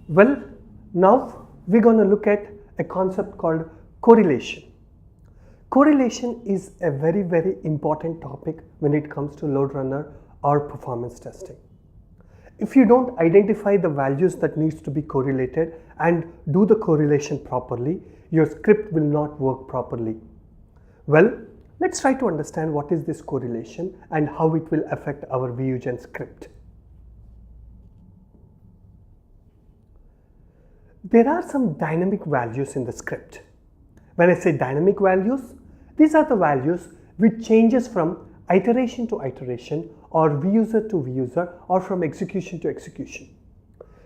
Well, now we're going to look at a concept called correlation. Correlation is a very important topic when it comes to LoadRunner or performance testing. If you don't identify the values that needs to be correlated and do the correlation properly, your script will not work properly. Well, let's try to understand what is this correlation and how it will affect our VueGen script. There are some dynamic values in the script. When I say dynamic values, these are the values which changes from iteration to iteration or vUser to vUser or from execution to execution.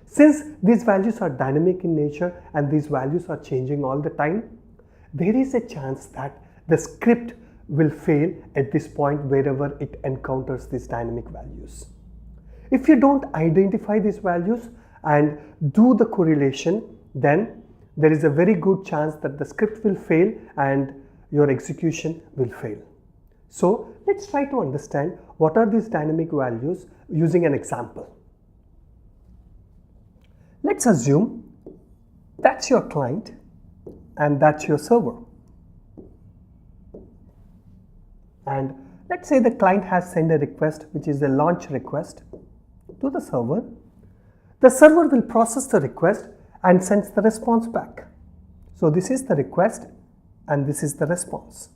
Since these values are dynamic in nature and these values are changing all the time, there is a chance that the script will fail at this point wherever it encounters these dynamic values. If you don't identify these values and do the correlation, then there is a very good chance that the script will fail and your execution will fail. So let's try to understand what are these dynamic values using an example. Let's assume that's your client and that's your server. And let's say the client has sent a request, which is a launch request, to the server. The server will process the request and sends the response back. So this is the request and this is the response.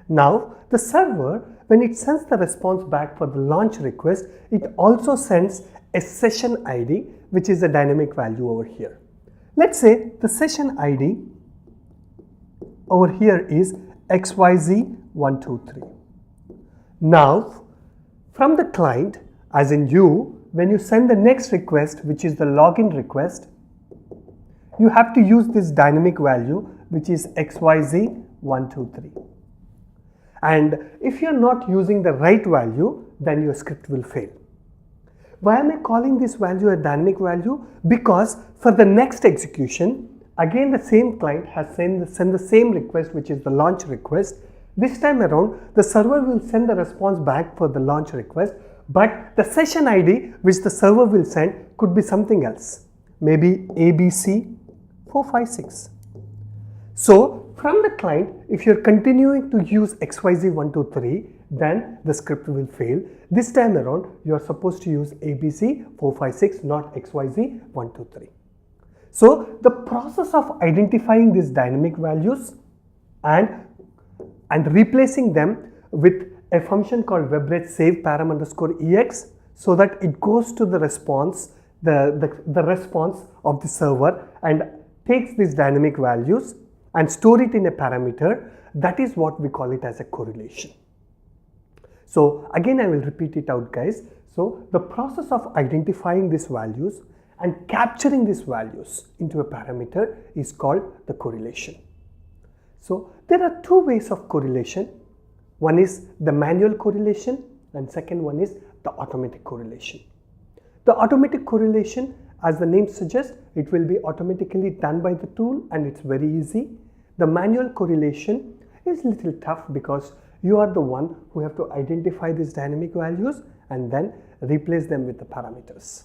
Now the server, when it sends the response back for the launch request, it also sends a session ID, which is a dynamic value over here. Let's say the session ID over here is XYZ123. Now from the client, as in you, when you send the next request, which is the login request, you have to use this dynamic value, which is XYZ123. And if you are not using the right value, then your script will fail. Why am I calling this value a dynamic value? Because for the next execution, again the same client has sent the same request, which is the launch request. This time around, the server will send the response back for the launch request, but the session ID which the server will send could be something else, maybe ABC456. So from the client, if you're continuing to use XYZ123, then the script will fail. This time around, you're supposed to use ABC456, not XYZ123. So the process of identifying these dynamic values and replacing them with a function called webrate save param_ex so that it goes to the response, the response of the server and takes these dynamic values and store it in a parameter. That is what we call it as a correlation. So again, I will repeat it out, guys. So the process of identifying these values and capturing these values into a parameter is called the correlation. So there are two ways of correlation. One is the manual correlation and second one is the automatic correlation. The automatic correlation, as the name suggests, it will be automatically done by the tool and it's very easy. The manual correlation is a little tough because you are the one who have to identify these dynamic values and then replace them with the parameters.